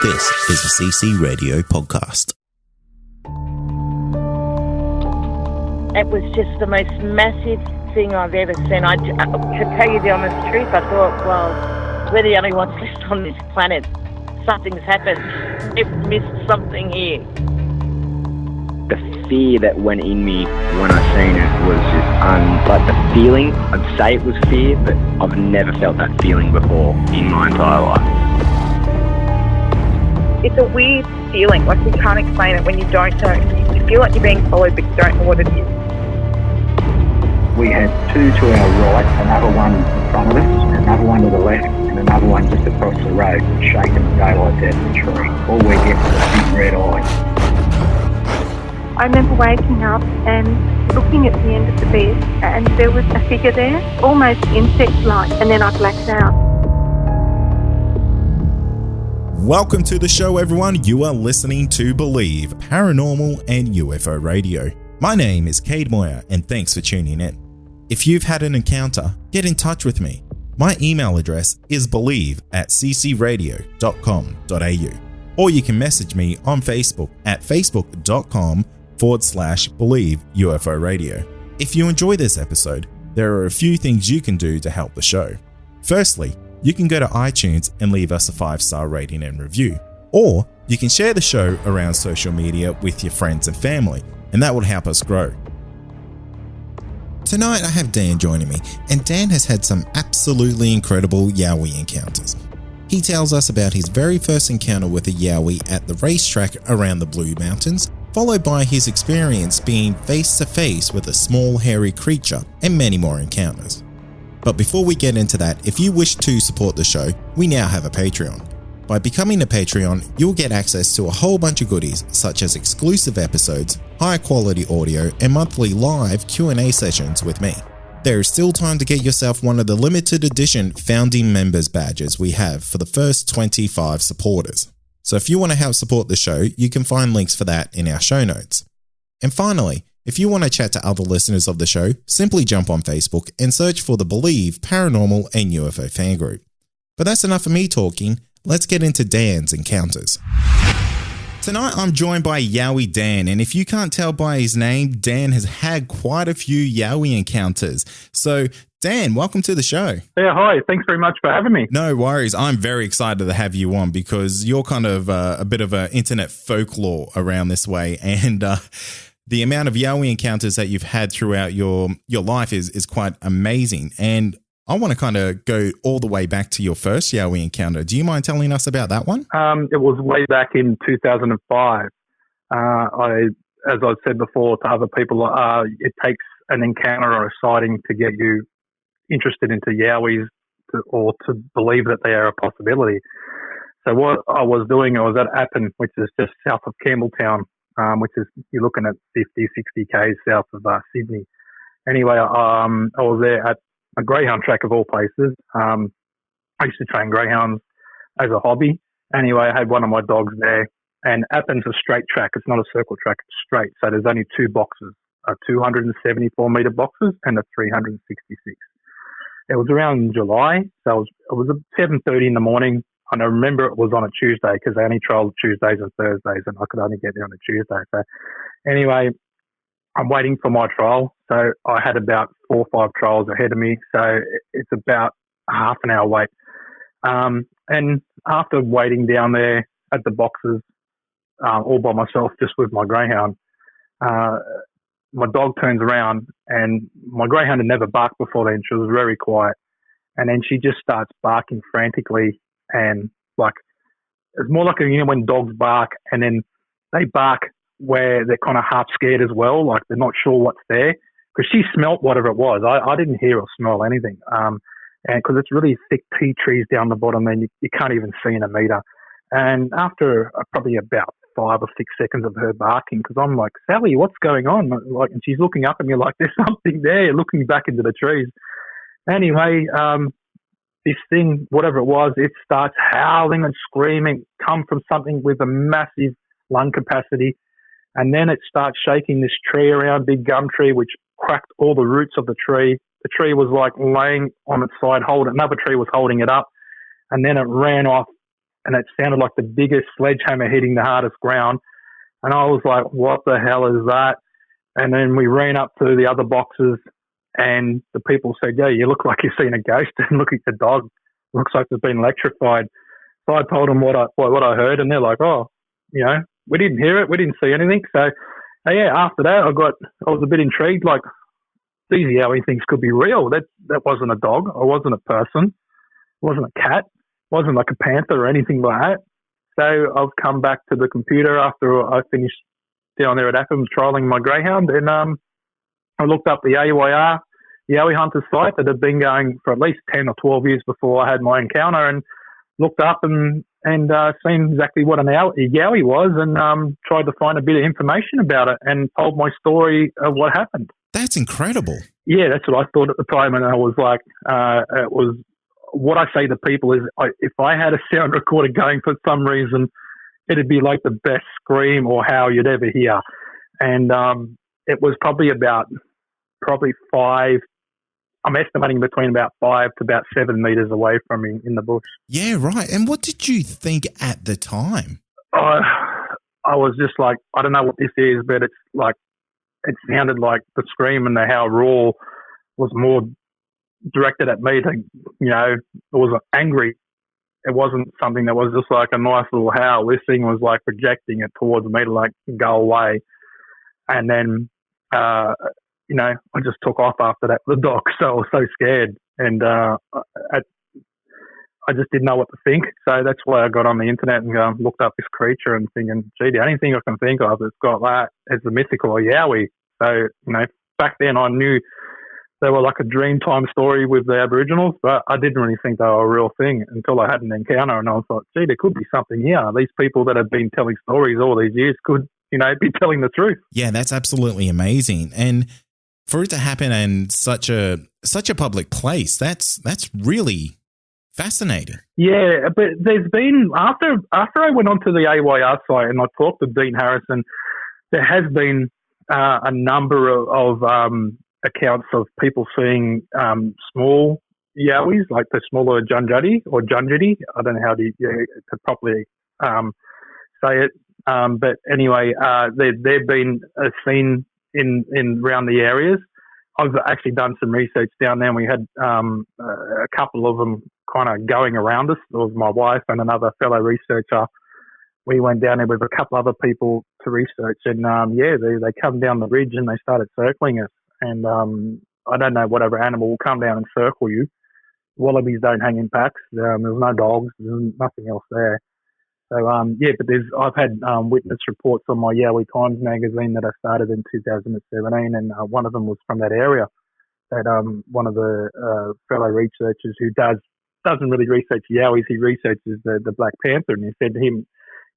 This is a CC Radio podcast. It was just the most massive thing I've ever seen. To tell you the honest truth, I thought, well, we're the only ones left on this planet. Something's happened. We've missed something here. The fear that went in me when I seen it was just like the feeling. I'd say it was fear, but I've never felt that feeling before in my entire life. It's a weird feeling, like you can't explain it when you don't know. You feel like you're being followed, but you don't know what it is. We had two to our right, another one in front of us, another one to the left, and another one just across the road, shaking the daylight out of the tree. All we get was a big red eye. I remember waking up and looking at the end of the bed, and there was a figure there, almost insect-like, and then I blacked out. Welcome to the show, everyone. You are listening to Believe, Paranormal and UFO Radio. My name is Cade Moyer, and thanks for tuning in. If you've had an encounter, get in touch with me. My email address is believe@ccradio.com.au, or you can message me on Facebook at facebook.com/Believe UFO Radio. If you enjoy this episode, there are a few things you can do to help the show. Firstly, you can go to iTunes and leave us a 5-star rating and review, or you can share the show around social media with your friends and family, and that will help us grow. Tonight I have Dan joining me, and Dan has had some absolutely incredible Yowie encounters. He tells us about his very first encounter with a Yowie at the racetrack around the Blue Mountains, followed by his experience being face to face with a small hairy creature, and many more encounters. But before we get into that, if you wish to support the show, we now have a Patreon. By becoming a Patreon, you'll get access to a whole bunch of goodies such as exclusive episodes, high quality audio, and monthly live Q&A sessions with me. There is still time to get yourself one of the limited edition founding members badges we have for the first 25 supporters. So if you want to help support the show, you can find links for that in our show notes. And finally, if you want to chat to other listeners of the show, simply jump on Facebook and search for the Believe Paranormal and UFO fan group. But that's enough of me talking. Let's get into Dan's encounters. Tonight I'm joined by Yowie Dan, and if you can't tell by his name, Dan has had quite a few Yowie encounters. So Dan, welcome to the show. Yeah, hi. Thanks very much for having me. No worries. I'm very excited to have you on because you're kind of a bit of an internet folklore around this way, and the amount of Yowie encounters that you've had throughout your life is quite amazing. And I want to kind of go all the way back to your first Yowie encounter. Do you mind telling us about that one? It was way back in 2005. As I've said before to other people, it takes an encounter or a sighting to get you interested into Yowies or to believe that they are a possibility. So what I was doing, I was at Appin, which is just south of Campbelltown, which is, you're looking at 50, 60 k's south of Sydney. Anyway, I was there at a greyhound track of all places. I used to train greyhounds as a hobby. Anyway, I had one of my dogs there, and Appin's a straight track. It's not a circle track, it's straight. So there's only two boxes, 274 metre boxes and a 366. It was around July, so it was 7:30 in the morning, and I remember it was on a Tuesday because they only trialled Tuesdays and Thursdays, and I could only get there on a Tuesday. So anyway, I'm waiting for my trial. So I had about 4 or 5 trials ahead of me. So it's about half an hour wait. And after waiting down there at the boxes, all by myself, just with my greyhound, my dog turns around, and my greyhound had never barked before then. She was very quiet. And then she just starts barking frantically. And like, it's more like, when dogs bark and then they bark where they're kind of half scared as well, like they're not sure what's there, because she smelt whatever it was. I didn't hear or smell anything, and because it's really thick tea trees down the bottom, and you can't even see in a metre. And after probably about 5 or 6 seconds of her barking, because I'm like, Sally, what's going on? Like, and she's looking up at me like, there's something there, looking back into the trees. Anyway, this thing, whatever it was, it starts howling and screaming, come from something with a massive lung capacity. And then it starts shaking this tree around, big gum tree, which cracked all the roots of the tree. The tree was like laying on its side, another tree was holding it up. And then it ran off and it sounded like the biggest sledgehammer hitting the hardest ground. And I was like, what the hell is that? And then we ran up to the other boxes, and the people said, yeah, you look like you've seen a ghost, and look at the dog. Looks like it's been electrified. So I told them what I heard, and they're like, oh, we didn't hear it. We didn't see anything. So, yeah, after that, I was a bit intrigued, like, these Yowie things could be real. That wasn't a dog. It wasn't a person. It wasn't a cat. It wasn't like a panther or anything like that. So I've come back to the computer after I finished down there at Appham's trialling my greyhound, and I looked up the AYR Yowie Hunter site that had been going for at least 10 or 12 years before I had my encounter, and looked up and seen exactly what an Yowie was, and tried to find a bit of information about it and told my story of what happened. That's incredible. Yeah, that's what I thought at the time, and I was like, it was what I say to people is, if I had a sound recorder going for some reason, it'd be like the best scream or howl you'd ever hear. And it was probably 5, I'm estimating between about 5 to about 7 meters away from me in the bush. Yeah, right. And what did you think at the time? I was just like, I don't know what this is, but it's like, it sounded like the scream and the howl raw was more directed at me to, it was angry. It wasn't something that was just like a nice little howl. This thing was like projecting it towards me to like go away. And then, I just took off after that, the dog. So I was so scared. And I just didn't know what to think. So that's why I got on the internet and looked up this creature and thinking, gee, the only thing I can think of that's got that is the mythical Yowie. So, back then I knew they were like a Dreamtime story with the Aboriginals, but I didn't really think they were a real thing until I had an encounter, and I was like, gee, there could be something here. These people that have been telling stories all these years could, be telling the truth. Yeah, that's absolutely amazing. And for it to happen in such a public place, that's really fascinating. Yeah, but there's been, after I went onto the AYR site and I talked to Dean Harrison, there has been a number of accounts of people seeing small Yowies, like the smaller Junjati or Junjati. I don't know how to properly say it. But anyway, they've been seen in around the areas. I've actually done some research down there, and we had a couple of them kind of going around us. It was my wife and another fellow researcher. We went down there with a couple other people to research, and they come down the ridge and they started circling us. And I don't know, whatever animal will come down and circle you. Wallabies don't hang in packs. There's no dogs. There's nothing else there. So but I've had witness reports on my Yowie Times magazine that I started in 2017, and one of them was from that area. That one of the fellow researchers who doesn't really research Yowies, he researches the Black Panther, and he said to him,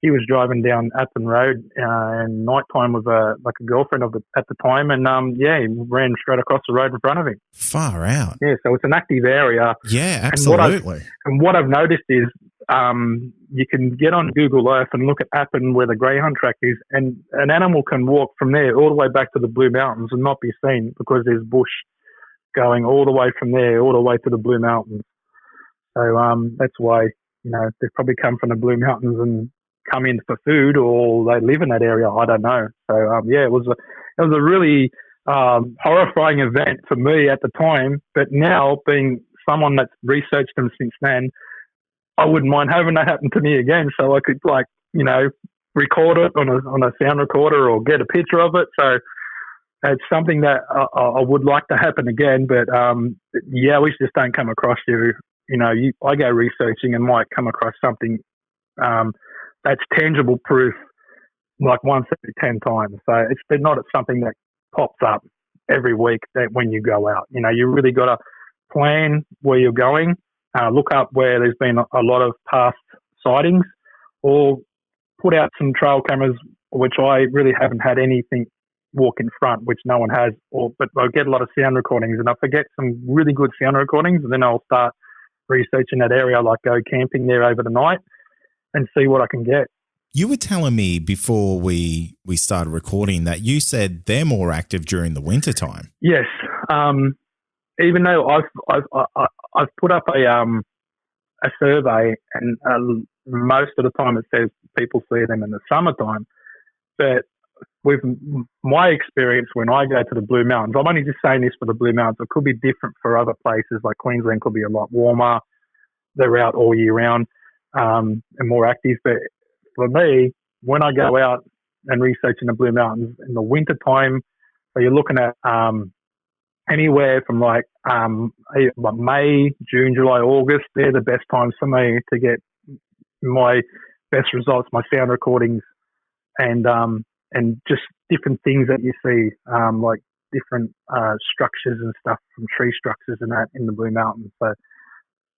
he was driving down Appin Road and nighttime with a girlfriend at the time, and he ran straight across the road in front of him. Far out. Yeah, so it's an active area. Yeah, absolutely. And what I've noticed is you can get on Google Earth and look at Appin where the greyhound track is, and an animal can walk from there all the way back to the Blue Mountains and not be seen because there's bush going all the way from there all the way to the Blue Mountains. So that's why they've probably come from the Blue Mountains and come in for food, or they live in that area. I don't know. So it was a really horrifying event for me at the time. But now, being someone that's researched them since then, I wouldn't mind having that happen to me again. So I could record it on a sound recorder or get a picture of it. So it's something that I would like to happen again. But we just don't come across you. I go researching and might come across something that's tangible proof like once every 10 times. So it's not something that pops up every week that when you go out. You really got to plan where you're going, look up where there's been a lot of past sightings, or put out some trail cameras, which I really haven't had anything walk in front, which no one has. But I get a lot of sound recordings, and I forget some really good sound recordings, and then I'll start researching that area, like go camping there over the night and see what I can get. You were telling me before we started recording that you said they're more active during the winter time. Yes. Even though I've put up a survey, and most of the time it says people see them in the summertime. But with my experience, when I go to the Blue Mountains, I'm only just saying this for the Blue Mountains, it could be different for other places, like Queensland could be a lot warmer. They're out all year round and more active. But for me, when I go out and research in the Blue Mountains in the winter time, so you're looking at anywhere from like May, June, July, August, they're the best times for me to get my best results, my sound recordings, and just different things that you see, like different structures and stuff from tree structures and that in the Blue Mountains. So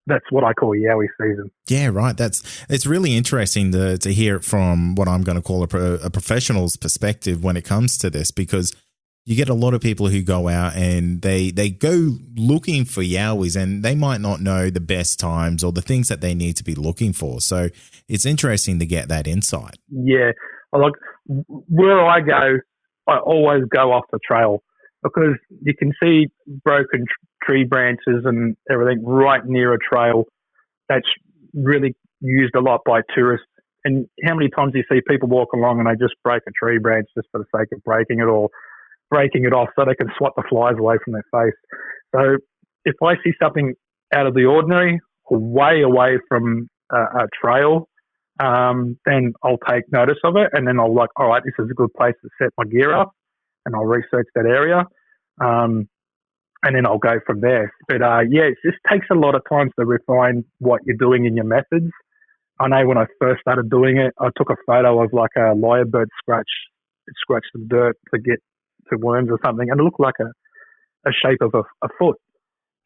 that's what I call Yowie season. Yeah, right. It's really interesting to hear it from what I'm going to call a professional's perspective when it comes to this, because you get a lot of people who go out and they go looking for Yowies, and they might not know the best times or the things that they need to be looking for. So it's interesting to get that insight. Yeah. Like where I go, I always go off the trail, because you can see broken tree branches and everything right near a trail that's really used a lot by tourists. And how many times do you see people walk along and they just break a tree branch just for the sake of breaking it, or breaking it off so they can swat the flies away from their face? So if I see something out of the ordinary, or way away from a trail, then I'll take notice of it, and then I'll like, all right, this is a good place to set my gear up, and I'll research that area, and then I'll go from there. But yeah, it just takes a lot of time to refine what you're doing in your methods. I know when I first started doing it, I took a photo of like a lyrebird scratched the dirt to get to worms or something, and it looked like a shape of a foot.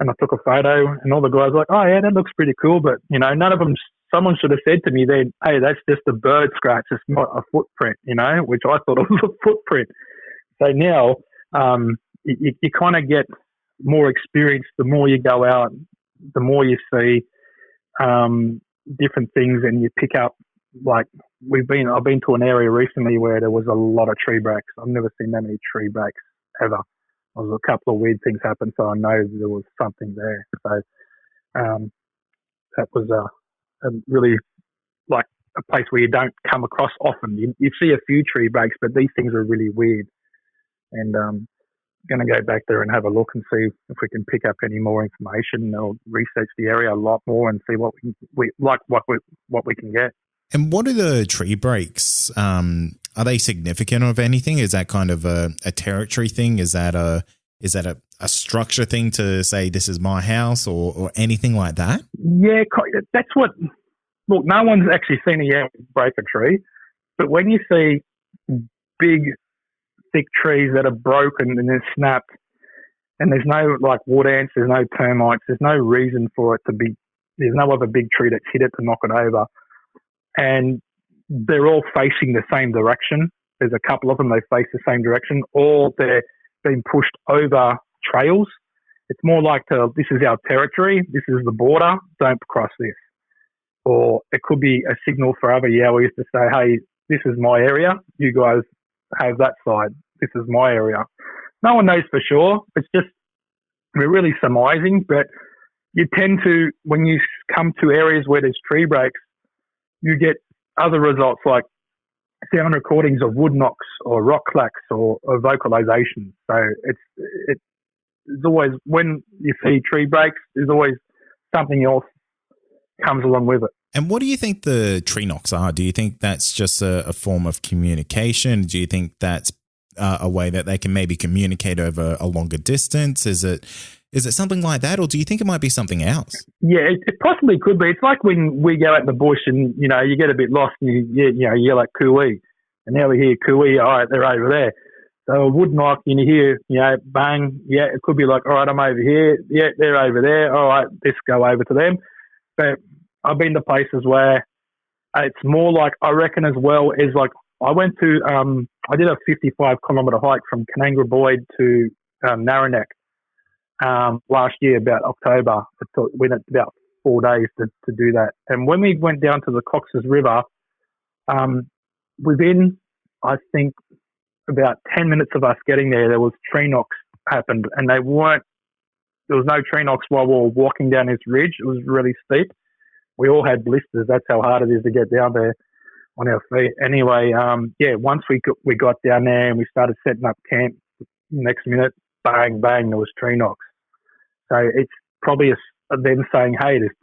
And I took a photo, and all the guys were like, oh yeah, that looks pretty cool, but you know, none of them. Someone should have said to me then, hey, that's just a bird scratch, it's not a footprint, you know, which I thought it was a footprint. So now you kind of get more experience. The more you go out, the more you see different things, and you pick up, like I've been to an area recently where there was a lot of tree breaks. I've never seen that many tree breaks ever. There was a couple of weird things happened, so I know there was something there. So that was a really like a place where you don't come across often. You see a few tree breaks, but these things are really weird. And going to go back there and have a look and see if we can pick up any more information, or research the area a lot more and see what we can get. And what are the tree breaks? Are they significant of anything? Is that kind of a territory thing? Is that a structure thing to say this is my house, or anything like that? Yeah, that's what. Look, no one's actually seen a Yowie break a tree, but when you see big, thick trees that are broken and then snapped, and there's no like wood ants, there's no termites, there's no reason for it to be. There's no other big tree that's hit it to knock it over, and they're all facing the same direction. There's a couple of them, they face the same direction, or they're being pushed over trails. It's more like this is our territory, this is the border, don't cross this. Or it could be a signal for other Yowies to say, hey, this is my area, you guys have that side, this is my area. No one knows for sure, it's just, we're really surmising, but you tend to, when you come to areas where there's tree breaks, you get other results like sound recordings of wood knocks or rock clacks or vocalization. So it's always, when you see tree breaks, there's always something else comes along with it. And what do you think the tree knocks are? Do you think that's just a form of communication? Do you think that's a way that they can maybe communicate over a longer distance? Is it something like that, or do you think it might be something else? Yeah, it possibly could be. It's like when we go out in the bush and, you know, you get a bit lost and you yell at cooey, and now we hear cooey, all right, they're over there. So a wood knock, and you hear, you know, bang, yeah, it could be like, all right, I'm over here, yeah, they're over there, all right, let's go over to them. But I've been to places where it's more like, I reckon as well, is like, I went to, I did a 55-kilometre hike from Canangra Boyd to Narranack last year, about October. We had about 4 days to do that. And when we went down to the Cox's River, within, I think, about 10 minutes of us getting there was tree knocks happened, and there was no tree knocks while we were walking down this ridge. It was really steep. we all had blisters. That's how hard it is to get down there on our feet. Anyway, once we got down there and we started setting up camp, next minute, bang, bang, there was tree knocks. So it's probably them saying, hey, there's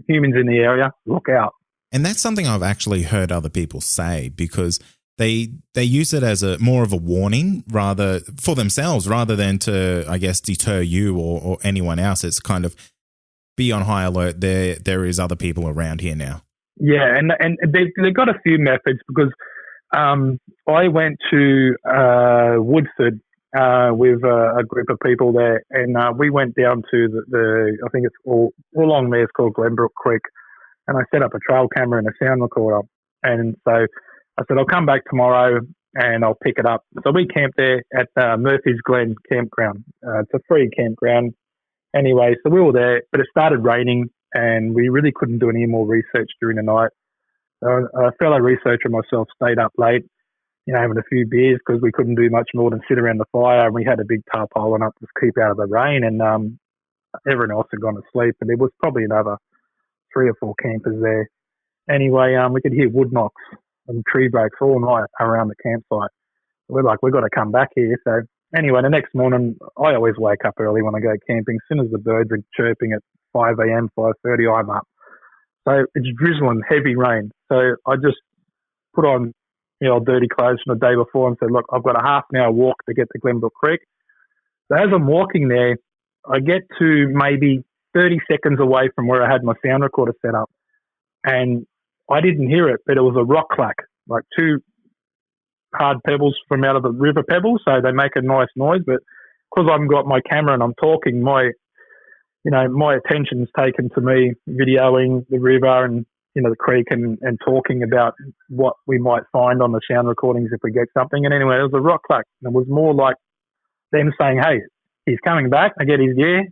humans in the area, look out. And that's something I've actually heard other people say, because they use it as a more of a warning rather for themselves rather than to, I guess, deter you or anyone else. It's kind of be on high alert. There is other people around here now. Yeah, and they've got a few methods, because I went to Woodford with a group of people there, and we went down to the I think it's all along there. It's called Glenbrook Creek, and I set up a trail camera and a sound recorder. And so I said, I'll come back tomorrow and I'll pick it up. So we camped there at Murphy's Glen campground. It's a free campground. Anyway, so we were there, but it started raining and we really couldn't do any more research during the night. So a fellow researcher and myself stayed up late, having a few beers, because we couldn't do much more than sit around the fire, and we had a big tarpaulin up to keep out of the rain, and everyone else had gone to sleep, and there was probably another 3 or 4 campers there. Anyway, we could hear wood knocks and tree breaks all night around the campsite. We're like, we've got to come back here. So anyway, the next morning, I always wake up early when I go camping. As soon as the birds are chirping at 5 a.m., 5:30, I'm up. So it's drizzling, heavy rain. So I just put on, dirty clothes from the day before and said, look, I've got a half an hour walk to get to Glenbrook Creek. So as I'm walking there, I get to maybe 30 seconds away from where I had my sound recorder set up. And I didn't hear it, but it was a rock clack, like 2 hard pebbles from out of the river pebbles. So they make a nice noise. But because I've got my camera and I'm talking, my attention's taken to me videoing the river and, the creek and talking about what we might find on the sound recordings if we get something. And anyway, it was a rock clack. And it was more like them saying, hey, he's coming back. I get his gear.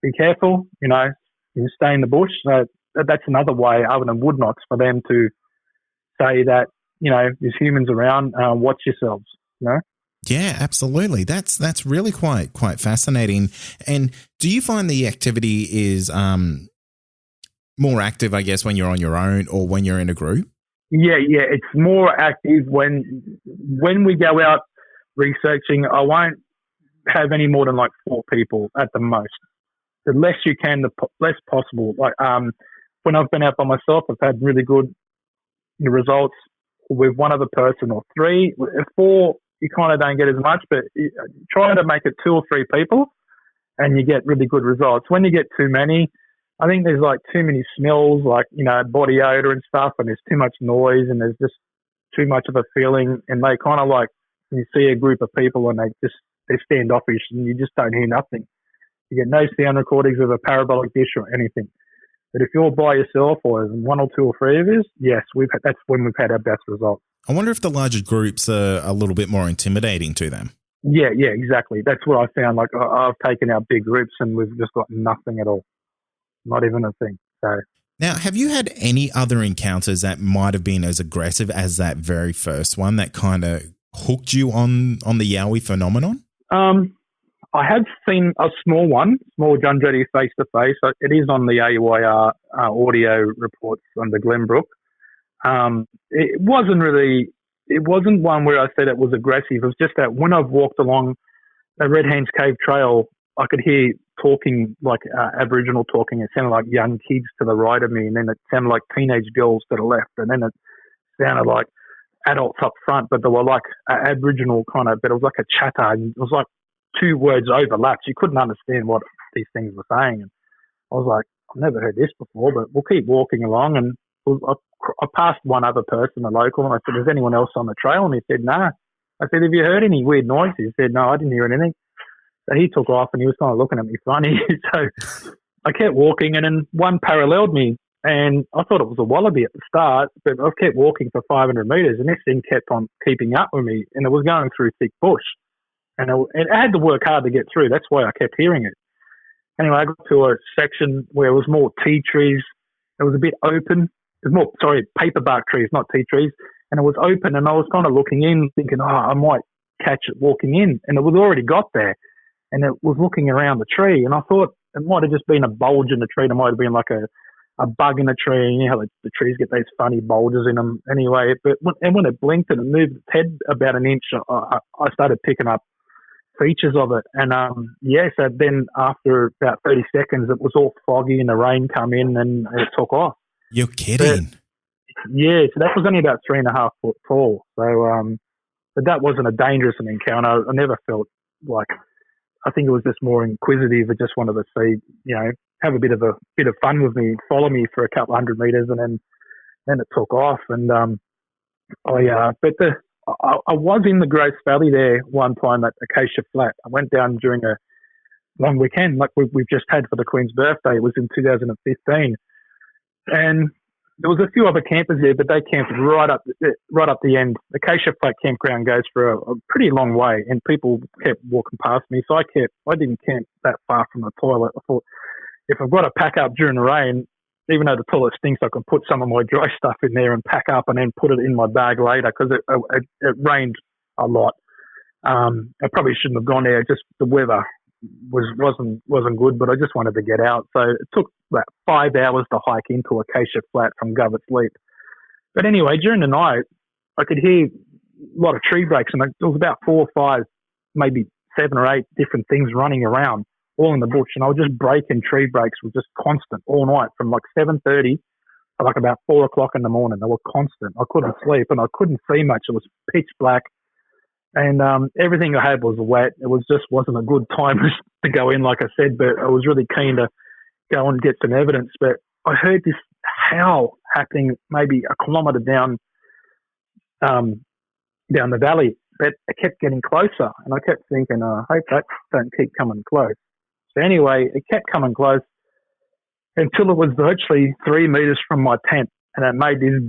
Be careful, you stay in the bush. So that's another way, other than wood knocks, for them to say that, there's humans around, watch yourselves, Yeah, absolutely. That's really quite fascinating. And do you find the activity is more active, I guess, when you're on your own or when you're in a group? Yeah, it's more active when we go out researching. I won't have any more than like 4 people at the most. The less you can, the less possible. Like when I've been out by myself, I've had really good results with one other person, or 3. 4, you kind of don't get as much, but try to make it 2 or 3 people and you get really good results. When you get too many, I think there's like too many smells, like, body odor and stuff, and there's too much noise and there's just too much of a feeling, and they kind of like, you see a group of people and they're standoffish and you just don't hear nothing. You get no sound recordings of a parabolic dish or anything. But if you're by yourself or 1 or 2 or 3 of us, yes, that's when we've had our best results. I wonder if the larger groups are a little bit more intimidating to them. Yeah, exactly. That's what I found. Like I've taken our big groups and we've just got nothing at all. Not even a thing. So now, have you had any other encounters that might have been as aggressive as that very first one that kind of hooked you on the Yowie phenomenon? I have seen a small Jundretti face-to-face. It is on the AYR audio reports under Glenbrook. It wasn't one where I said it was aggressive. It was just that when I've walked along the Red Hands Cave Trail, I could hear talking, like Aboriginal talking. It sounded like young kids to the right of me, and then it sounded like teenage girls to the left, and then it sounded like adults up front, but they were like Aboriginal kind of, but it was like a chatter, and it was like 2 words overlapped. You couldn't understand what these things were saying. And I was like, I've never heard this before, but we'll keep walking along. And I passed one other person, a local, and I said, is anyone else on the trail? And he said, no. I said, have you heard any weird noises? He said, no, I didn't hear anything. So he took off and he was kind of looking at me funny. So I kept walking, and then one paralleled me, and I thought it was a wallaby at the start, but I kept walking for 500 metres, and this thing kept on keeping up with me, and it was going through thick bush. And I had to work hard to get through. That's why I kept hearing it. Anyway, I got to a section where it was more tea trees. It was a bit open. It was more, paperbark trees, not tea trees. And it was open, and I was kind of looking in, thinking, I might catch it walking in. And it was already got there. And it was looking around the tree. And I thought it might have just been a bulge in the tree. It might have been like a a bug in a tree, and you know how the trees get those funny bulges in them. Anyway, but when it blinked and it moved its head about an inch, I started picking up features of it. And so then after about 30 seconds, it was all foggy and the rain come in and it took off. You're kidding. So that was only about 3.5 foot tall. So, but that wasn't a dangerous encounter. I never felt like, I think it was just more inquisitive. I just wanted to see, you know, have a bit of fun with me, follow me for a couple 100 meters, and then it took off. And I was in the Grace Valley there one time at Acacia Flat. I went down during a long weekend like we've just had for the Queen's birthday. It was in 2015, and there was a few other campers there, but they camped right up the end. Acacia Flat campground goes for a pretty long way, and people kept walking past me. So I didn't camp that far from the toilet. I thought, if I've got to pack up during the rain, even though the toilet stinks, I can put some of my dry stuff in there and pack up and then put it in my bag later, because it rained a lot. I probably shouldn't have gone there. Just the weather wasn't good, but I just wanted to get out. So it took about 5 hours to hike into Acacia Flat from Govert's Leap. But anyway, during the night, I could hear a lot of tree breaks, and there was about 4 or 5, maybe 7 or 8 different things running around, all in the bush. And I was just breaking tree breaks, was just constant all night from like 7:30 to like about 4 o'clock in the morning. They were constant. I couldn't sleep and I couldn't see much. It was pitch black. And everything I had was wet. It wasn't a good time to go in, like I said, but I was really keen to go and get some evidence. But I heard this howl happening maybe a kilometre down the valley, but it kept getting closer. And I kept thinking, I hope that don't keep coming close. So anyway, it kept coming close until it was virtually 3 meters from my tent, and it made this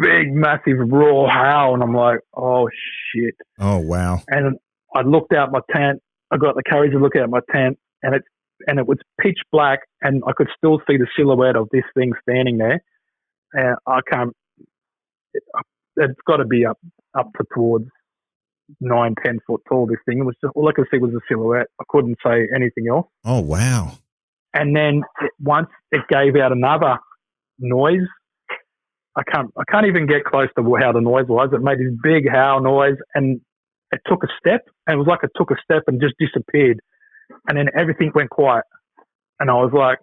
big, massive, raw howl, and I'm like, oh, shit. Oh, wow. And I looked out my tent. I got the courage to look out my tent, and it was pitch black, and I could still see the silhouette of this thing standing there. And it's got to be up to towards 9-10 foot tall, this thing. It was just, all I could see was a silhouette. I couldn't say anything else. Oh, wow. And then once it gave out another noise, I can't even get close to how the noise was. It made this big howl noise, and it took a step, and it was like it took a step and just disappeared. And then everything went quiet. And I was like,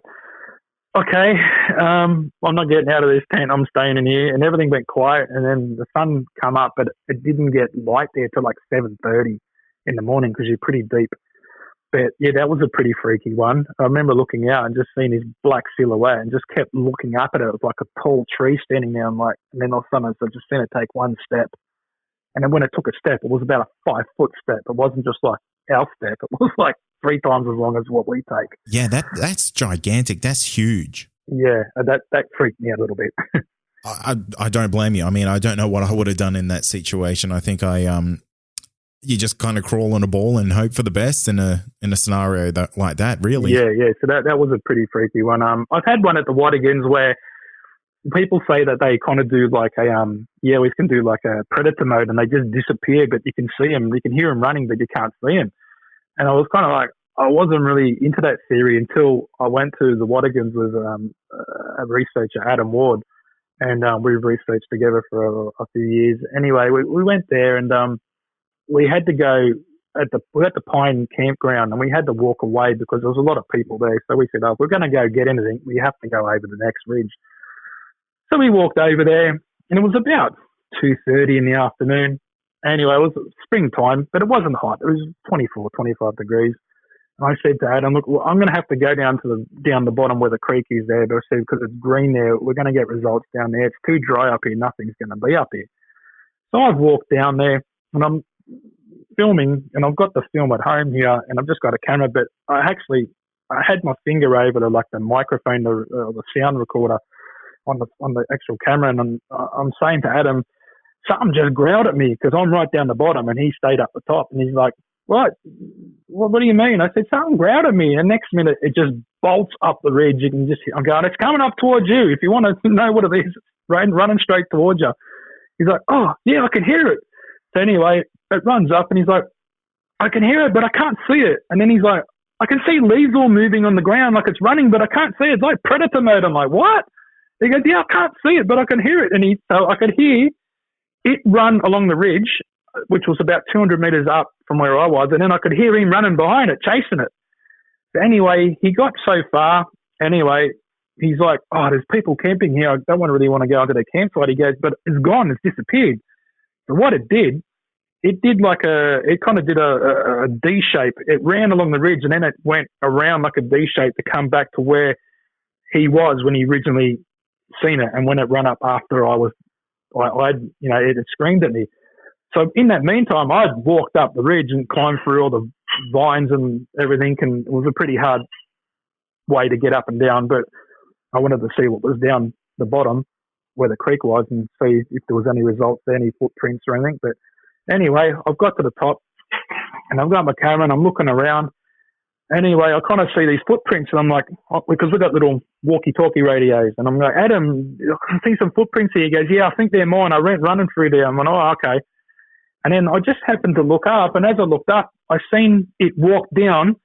okay, I'm not getting out of this tent. I'm staying in here. And everything went quiet. And then the sun come up, but it didn't get light there till like 7:30 in the morning, because you're pretty deep. But yeah, that was a pretty freaky one. I remember looking out and just seeing this black silhouette, and just kept looking up at it. It was like a tall tree standing there. And then all of a sudden I just seen it take one step. And then when it took a step, it was about a 5-foot step. It wasn't just like our step. It was like 3 times as long as what we take. Yeah, that's gigantic. That's huge. Yeah, that freaked me out a little bit. I don't blame you. I mean, I don't know what I would have done in that situation. I think you just kind of crawl on a ball and hope for the best in a scenario like that, really. Yeah. So that was a pretty freaky one. I've had one at the Wadigans where people say that they kind of do like we can do like a predator mode, and they just disappear, but you can see them, you can hear them running, but you can't see them. And I was kind of like, I wasn't really into that theory until I went to the Wadigans with a researcher, Adam Ward, and we've researched together for a few years. Anyway, we went there, and we had to go we're at the Pine campground, and we had to walk away because there was a lot of people there. So we said, if we're going to go get anything, we have to go over the next ridge. So we walked over there, and it was about 2:30 in the afternoon. Anyway, it was springtime, but it wasn't hot. It was 24, 25 degrees. And I said to Adam, look, I'm going to have to go down the bottom where the creek is there. But I said, because it's green there, we're going to get results down there. It's too dry up here. Nothing's going to be up here. So I've walked down there, and I'm filming, and I've got the film at home here, and I've just got a camera, but I had my finger over to like the microphone, the sound recorder on the actual camera, and I'm saying to Adam, something just growled at me because I'm right down the bottom, and he stayed up the top, and he's like, what do you mean? I said, something growled at me, and next minute it just bolts up the ridge. You can just, I'm going, it's coming up towards you. If you want to know what it is, running straight towards you. He's like, oh yeah, I can hear it. So anyway, it runs up, and he's like, I can hear it, but I can't see it. And then he's like, I can see leaves all moving on the ground like it's running, but I can't see it. It's like predator mode. I'm like, what? He goes, yeah, I can't see it, but I can hear it. So I could hear it run along the ridge, which was about 200 metres up from where I was, and then I could hear him running behind it, chasing it. So anyway, he got so far. Anyway, he's like, oh, there's people camping here. I don't really want to go into their campsite. He goes, but it's gone. It's disappeared. So what it did kind of did a D shape. It ran along the ridge and then it went around like a D shape to come back to where he was when he originally seen it. And when it ran up after it had screamed at me. So in that meantime, I'd walked up the ridge and climbed through all the vines and everything, and it was a pretty hard way to get up and down, but I wanted to see what was down the bottom where the creek was and see if there was any results there, any footprints or anything. But anyway, I've got to the top and I've got my camera and I'm looking around. Anyway, I kind of see these footprints and I'm like, because we've got little walkie-talkie radios, and I'm like, Adam, I can see some footprints here. He goes, yeah, I think they're mine. I went running through there. I'm like, oh, okay. And then I just happened to look up, and as I looked up, I seen it walk down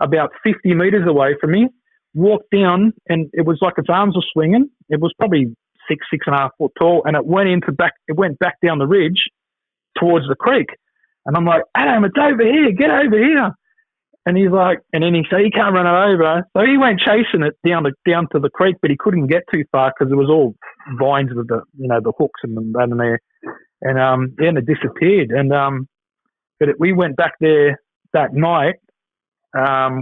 about 50 metres away from me, walked down, and it was like its arms were swinging. It was probably 6.5 foot tall, and it went back down the ridge towards the creek. And I'm like, Adam, it's over here. Get over here. And he's like, and then he said, he can't run it over. So he went chasing it down to the creek, but he couldn't get too far because it was all vines with the hooks and that in there. And then it disappeared. And we went back there that night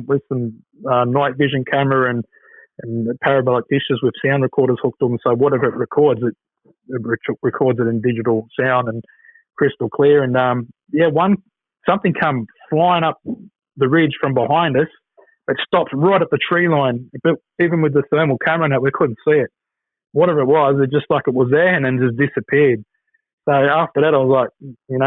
with some night vision camera and parabolic dishes with sound recorders hooked on. So whatever it records, it records it in digital sound and crystal clear. And something come flying up the ridge from behind us, but stopped right at the tree line. But even with the thermal camera and that, we couldn't see it. Whatever it was, it just like it was there and then just disappeared. So after that, I was like,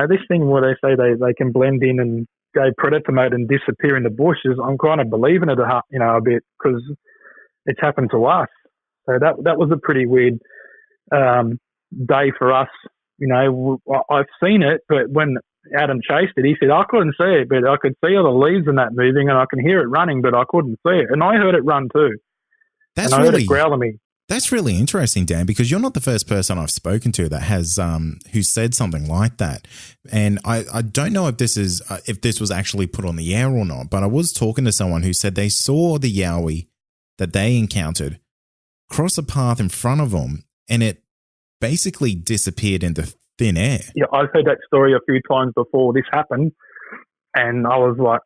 this thing where they say they can blend in and go predator mode and disappear in the bushes, I'm kind of believing it a bit because it's happened to us. So that was a pretty weird day for us. I've seen it, but when Adam chased it, he said, I couldn't see it, but I could see all the leaves and that moving and I can hear it running, but I couldn't see it. And I heard it run too. I heard it growl at me. That's really interesting, Dan, because you're not the first person I've spoken to that has who said something like that. And I don't know if this was actually put on the air or not, but I was talking to someone who said they saw the Yowie that they encountered cross a path in front of them and it basically disappeared into thin air. Yeah, I've heard that story a few times before this happened, and I was like,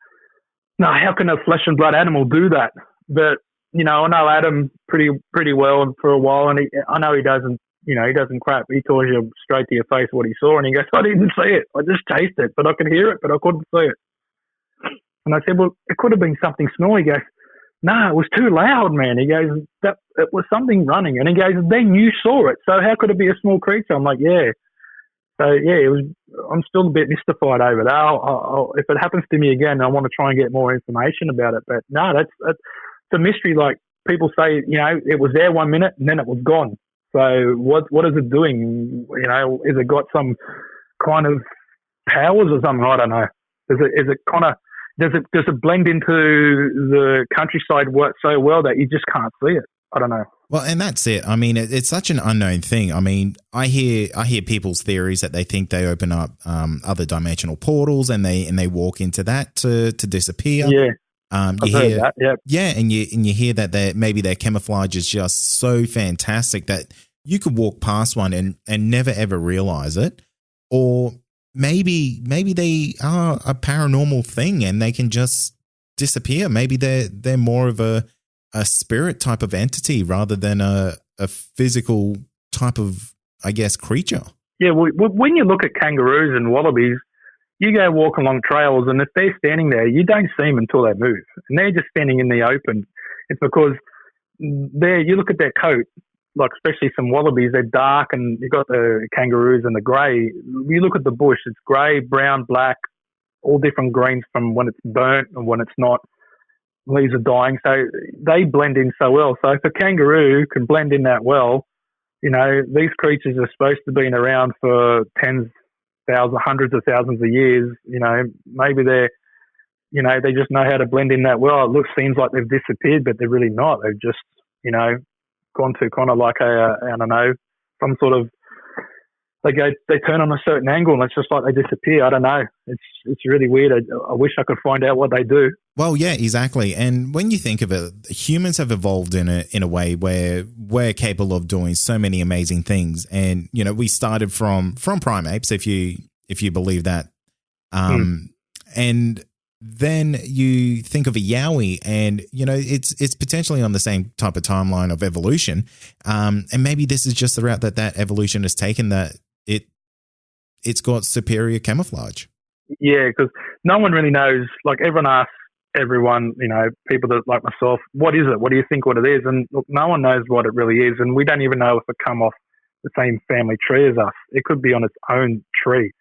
no, how can a flesh and blood animal do that? But I know Adam pretty well for a while, and I know he doesn't crap. He tells you straight to your face what he saw, and he goes, I didn't see it. I just chased it, but I could hear it, but I couldn't see it. And I said, well, it could have been something small. He goes, no, it was too loud, man. He goes, it was something running. And he goes, then you saw it, so how could it be a small creature? I'm like, yeah. So, yeah, I'm still a bit mystified over that. If it happens to me again, I want to try and get more information about it. But no, that's a mystery. Like people say, it was there 1 minute and then it was gone. So what is it doing? Is it got some kind of powers or something? I don't know. Does it blend into the countryside so well that you just can't see it? I don't know. Well, and that's it. I mean, it's such an unknown thing. I mean, I hear people's theories that they think they open up other dimensional portals and they walk into that to disappear. Yeah. I've heard that. Yeah. Yeah, and you hear that maybe their camouflage is just so fantastic that you could walk past one and never ever realize it, or maybe they are a paranormal thing and they can just disappear. Maybe they're more of a spirit type of entity rather than a physical type of, I guess, creature. Yeah, well, when you look at kangaroos and wallabies, you go walk along trails, and if they're standing there, you don't see them until they move. And they're just standing in the open. It's because you look at their coat, like especially some wallabies, they're dark, and you've got the kangaroos and the grey. You look at the bush, it's grey, brown, black, all different greens from when it's burnt and when it's not. Leaves are dying, so they blend in so well. So if a kangaroo can blend in that well, these creatures are supposed to be around for hundreds of thousands of years. Maybe they just know how to blend in that well. Seems like they've disappeared, but they're really not. They've just, gone to kind of like I don't know, some sort of, they turn on a certain angle and it's just like they disappear. I don't know. It's really weird. I wish I could find out what they do. Well, yeah, exactly. And when you think of it, humans have evolved in a way where we're capable of doing so many amazing things. And, you know, we started from primates, if you believe that. And then you think of a Yowie and, you know, it's potentially on the same type of timeline of evolution. And maybe this is just the route that evolution has taken, that it's got superior camouflage. Yeah, because no one really knows. Like, everyone asks everyone, you know, people that like myself, what is it? What do you think what it is? And look, no one knows what it really is. And we don't even know if it come off the same family tree as us. It could be on its own tree.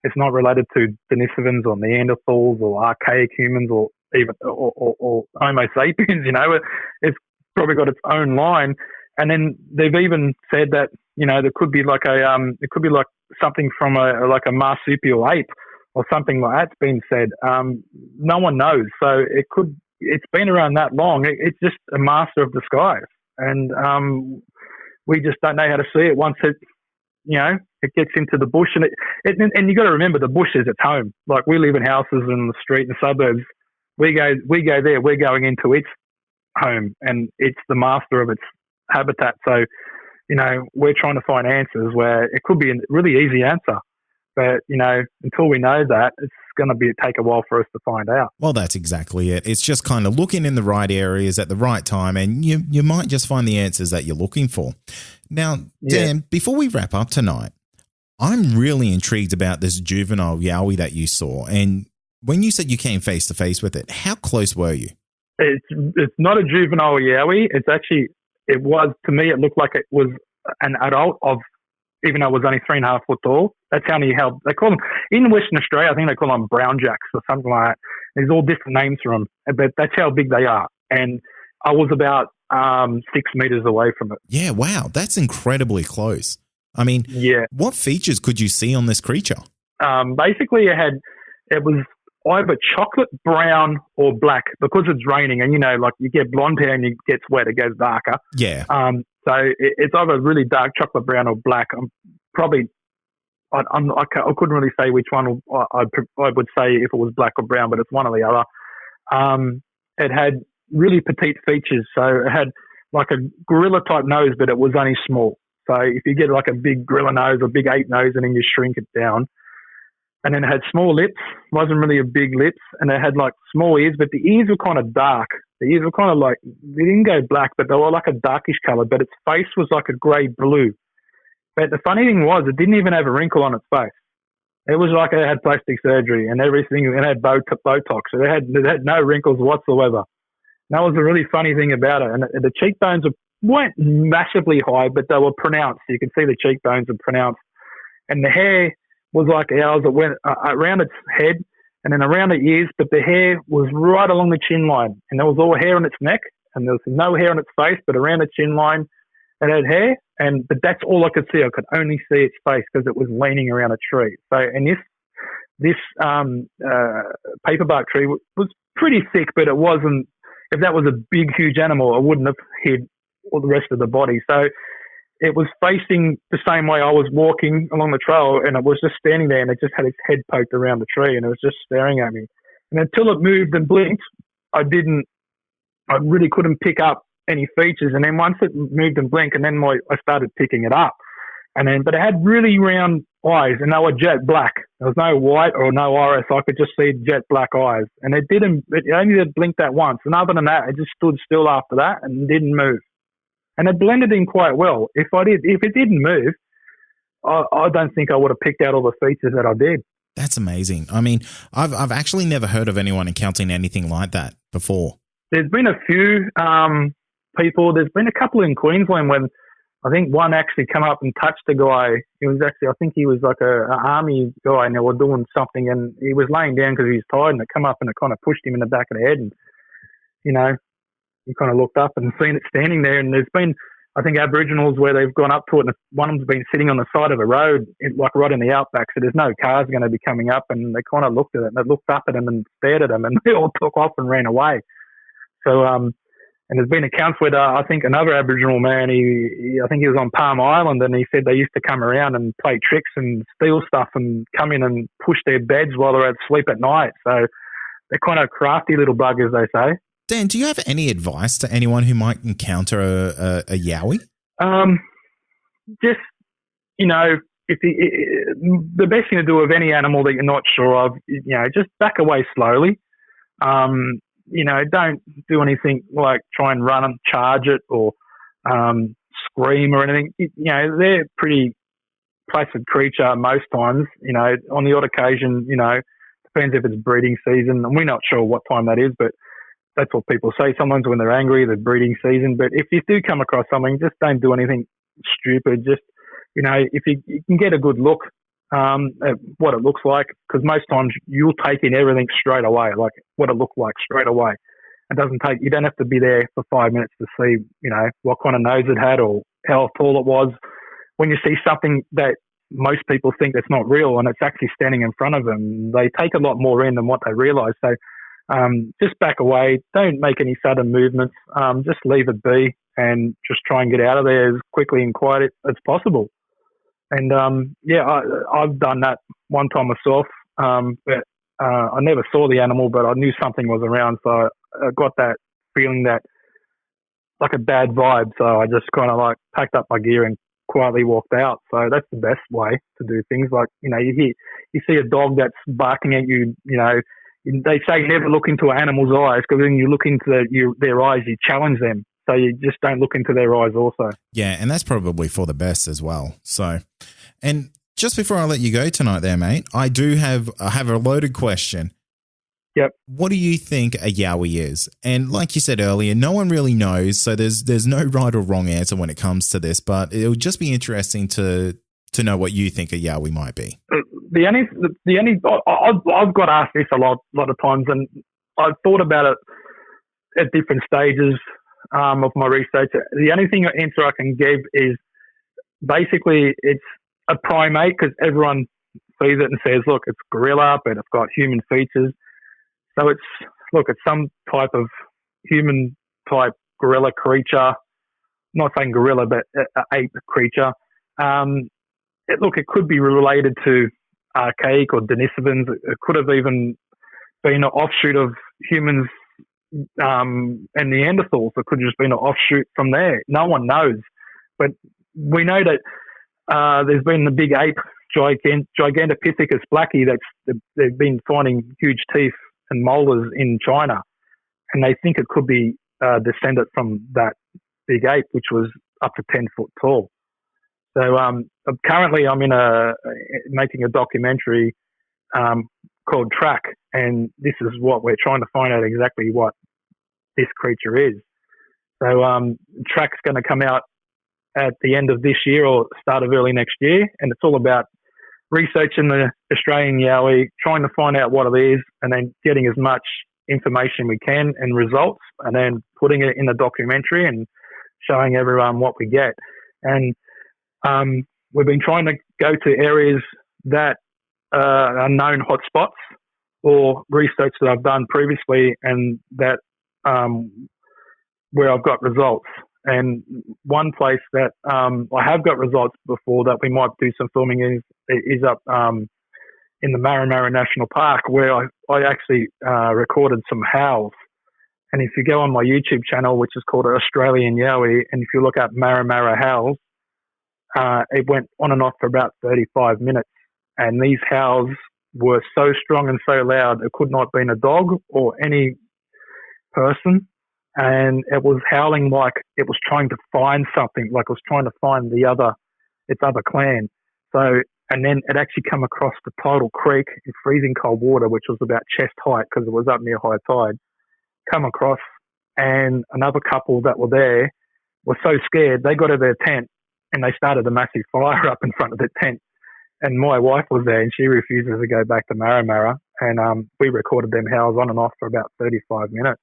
It's not related to Denisovans or Neanderthals or archaic humans or even or Homo sapiens. You know, it's probably got its own line. And then they've even said that, you know, there could be like it could be like something from a marsupial ape or something like that's been said. No one knows. So it's been around that long. It's just a master of disguise. And we just don't know how to see it once it, you know, it gets into the bush. And you got to remember, the bush is its home. Like, we live in houses in the street, in the suburbs. We go there, we're going into its home, and it's the master of its habitat. So, you know, we're trying to find answers where it could be a really easy answer. But, you know, until we know that, it's going to take a while for us to find out. Well, that's exactly it. It's just kind of looking in the right areas at the right time, and you might just find the answers that you're looking for. Now, Dan, before we wrap up tonight, I'm really intrigued about this juvenile Yowie that you saw. And when you said you came face to face with it, how close were you? It's not a juvenile Yowie. It's actually, it looked like it was an adult of, even though it was only 3.5 foot tall. That's how they call them in Western Australia. I think they call them brown jacks or something like that. There's all different names for them, but that's how big they are. And I was about 6 meters away from it. Yeah, wow, that's incredibly close. I mean, what features could you see on this creature? Basically, it was either chocolate brown or black, because it's raining, and you know, like, you get blonde hair and it gets wet, it goes darker. Yeah. So it's either really dark chocolate brown or black. I couldn't really say which one I would say if it was black or brown, but it's one or the other. It had really petite features, so it had like a gorilla type nose, but it was only small. So if you get like a big gorilla nose or big ape nose, and then you shrink it down. And then it had small lips, wasn't really a big lips, and it had like small ears, but the ears were kind of dark. The ears were kind of like, they didn't go black, but they were like a darkish color, but its face was like a grey blue. But the funny thing was, it didn't even have a wrinkle on its face. It was like it had plastic surgery and everything. It had Botox. It had no wrinkles whatsoever. And that was the really funny thing about it. And the cheekbones weren't massively high, but they were pronounced. You can see the cheekbones are pronounced. And the hair was like ours. It went around its head and then around the ears, but the hair was right along the chin line. And there was all hair on its neck, and there was no hair on its face, but around the chin line it had hair. But that's all I could see. I could only see its face because it was leaning around a tree. So, and this paperbark tree was pretty thick, but it wasn't. If that was a big, huge animal, it wouldn't have hid all the rest of the body. So it was facing the same way I was walking along the trail, and it was just standing there, and it just had its head poked around the tree, and it was just staring at me. And until it moved and blinked, I really couldn't pick up any features. And then once it moved and blinked, and then I started picking it up. But it had really round eyes, and they were jet black. There was no white or no iris. I could just see jet black eyes. And it only did blink that once. And other than that, it just stood still after that and didn't move. And it blended in quite well. If it didn't move, I don't think I would have picked out all the features that I did. That's amazing. I mean, I've actually never heard of anyone encountering anything like that before. There's been a few people. There's been a couple in Queensland when I think one actually came up and touched a guy. He was actually, I think he was like an army guy, and they were doing something, and he was laying down because he was tired, and it came up and it kind of pushed him in the back of the head, and you know, he kind of looked up and seen it standing there. And there's been, I think, Aboriginals where they've gone up to it, and one of them's been sitting on the side of the road, like right in the outback, so there's no cars going to be coming up, and they kind of looked at it, and they looked up at him and stared at him, and they all took off and ran away. So And there's been accounts where I think another Aboriginal man, I think he was on Palm Island, and he said they used to come around and play tricks and steal stuff and come in and push their beds while they're asleep at night. So they're kind of crafty little buggers, they say. Dan, do you have any advice to anyone who might encounter a Yowie? Just, the best thing to do with any animal that you're not sure of, just back away slowly. Don't do anything like try and run and charge it or scream or anything. They're a pretty placid creature most times. On the odd occasion, depends if it's breeding season. And we're not sure what time that is, but that's what people say. Sometimes when they're angry, they're breeding season. But if you do come across something, just don't do anything stupid. Just, if you can get a good look at what it looks like, because most times you'll take in everything straight away, like what it looked like straight away. You don't have to be there for 5 minutes to see, what kind of nose it had or how tall it was. When you see something that most people think that's not real and it's actually standing in front of them, they take a lot more in than what they realize. So just back away, don't make any sudden movements, just leave it be and just try and get out of there as quickly and quiet as possible. And I've done that one time myself, but I never saw the animal, but I knew something was around, so I got that feeling that like a bad vibe. So I just kind of like packed up my gear and quietly walked out. So that's the best way to do things. Like, you see a dog that's barking at you, they say never look into an animal's eyes, because when you look into their eyes, you challenge them. So you just don't look into their eyes also. Yeah, and that's probably for the best as well. So, and just before I let you go tonight there, mate, I have a loaded question. Yep. What do you think a Yowie is? And like you said earlier, no one really knows, so there's no right or wrong answer when it comes to this, but it would just be interesting to know what you think a Yowie might be. I've got asked this a lot of times, and I've thought about it at different stages of my research. The only answer I can give is basically it's a primate, because everyone sees it and says, look, it's gorilla, but it's got human features. So it's some type of human type gorilla creature. Not saying gorilla, but ape creature. It could be related to archaic or Denisovans. It could have even been an offshoot of humans and Neanderthals. It could have just been an offshoot from there. No one knows. But we know that there's been the big ape, Gigantopithecus blackie, they've been finding huge teeth and molars in China. And they think it could be descended from that big ape, which was up to 10 foot tall. So currently I'm making a documentary called Track, and this is what we're trying to find out exactly what this creature is. So Track's going to come out at the end of this year or start of early next year, and it's all about researching the Australian Yowie, trying to find out what it is, and then getting as much information we can and results, and then putting it in the documentary and showing everyone what we get. And we've been trying to go to areas that are known hotspots or research that I've done previously, and that where I've got results. And one place that I have got results before that we might do some filming is up in the Marra National Park, where I actually recorded some howls. And if you go on my YouTube channel, which is called Australian Yowie, and if you look up Marra howls, it went on and off for about 35 minutes. And these howls were so strong and so loud, it could not have been a dog or any person. And it was howling like it was trying to find something, like it was trying to find its other clan. So, and then it actually come across the tidal creek in freezing cold water, which was about chest height because it was up near high tide, come across, and another couple that were there were so scared, they got out of their tent and they started a massive fire up in front of the tent. And my wife was there and she refuses to go back to Marra. And we recorded them howls on and off for about 35 minutes.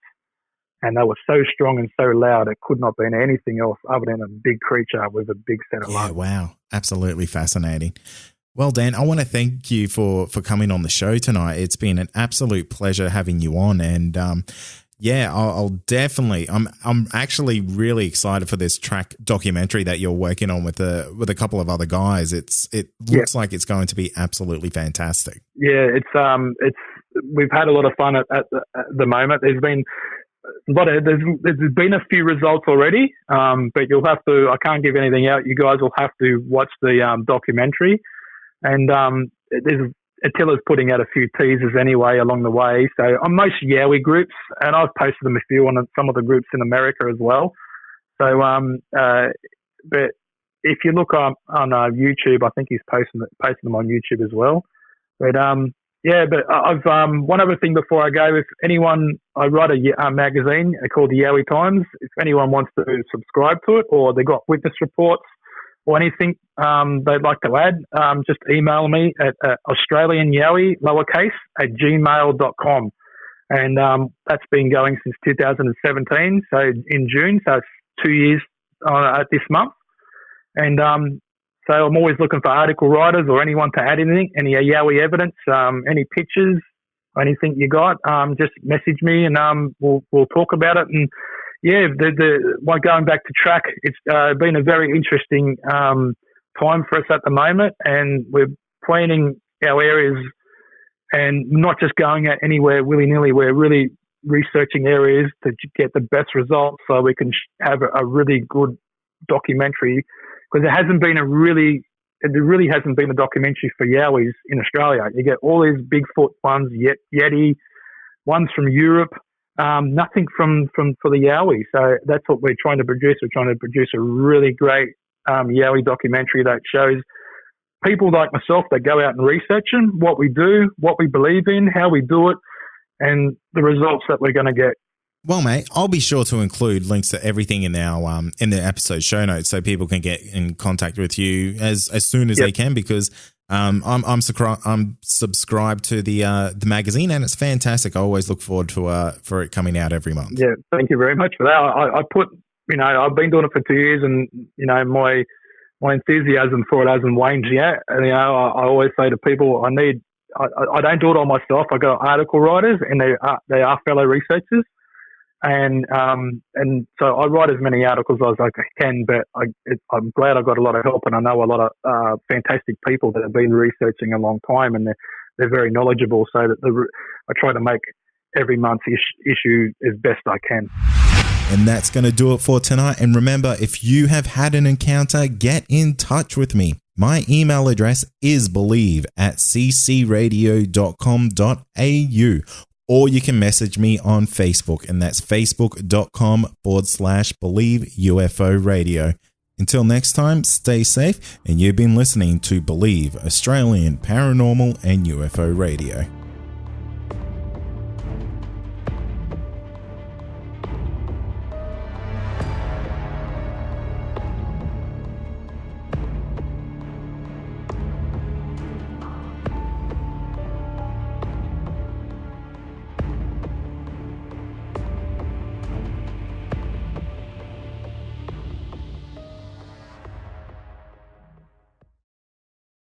And they were so strong and so loud, it could not have been anything else other than a big creature with a big set of lungs. Yeah, wow. Absolutely fascinating. Well, Dan, I want to thank you for coming on the show tonight. It's been an absolute pleasure having you on. And Yeah, I'll definitely. I'm actually really excited for this track documentary that you're working on with a couple of other guys. It looks like it's going to be absolutely fantastic. Yeah, we've had a lot of fun at the moment. There's been a few results already, but you'll have to. I can't give anything out. You guys will have to watch the documentary, and Attila's putting out a few teasers anyway along the way. So on most Yowie groups, and I've posted them a few on some of the groups in America as well. So, but if you look on YouTube, I think he's posting them on YouTube as well. But but I've one other thing before I go. If anyone, I write a magazine called the Yowie Times. If anyone wants to subscribe to it, or they got witness reports, or anything they'd like to add, just email me at australianyowie, @gmail.com. And that's been going since 2017, so in June, so it's 2 years this month. And so I'm always looking for article writers or anyone to add anything, any Yowie evidence, any pictures, anything you got, just message me and we'll talk about it. And yeah, going back to track, it's been a very interesting time for us at the moment, and we're planning our areas and not just going out anywhere willy-nilly. We're really researching areas to get the best results so we can have a really good documentary, because there really hasn't been a documentary for Yowies in Australia. You get all these Bigfoot ones, Yeti, ones from Europe, nothing for the Yowie. So that's what we're trying to produce. We're trying to produce a really great Yowie documentary that shows people like myself that go out and research them, what we do, what we believe in, how we do it, and the results that we're going to get. Well, mate, I'll be sure to include links to everything in our in the episode show notes so people can get in contact with you as soon as they can, because I'm subscribed to the magazine, and it's fantastic. I always look forward to for it coming out every month. Yeah, thank you very much for that. I've been doing it for 2 years, and my enthusiasm for it hasn't waned yet. And, I always say to people, I don't do it all myself. I got article writers, and they are fellow researchers. And so I write as many articles as I can, but I'm glad I got a lot of help, and I know a lot of fantastic people that have been researching a long time, and they're very knowledgeable. So that I try to make every month's issue as best I can. And that's going to do it for tonight. And remember, if you have had an encounter, get in touch with me. My email address is believe@ccradio.com.au. Or you can message me on Facebook, and that's facebook.com/Believe UFO Radio. Until next time, stay safe, and you've been listening to Believe Australian Paranormal and UFO Radio.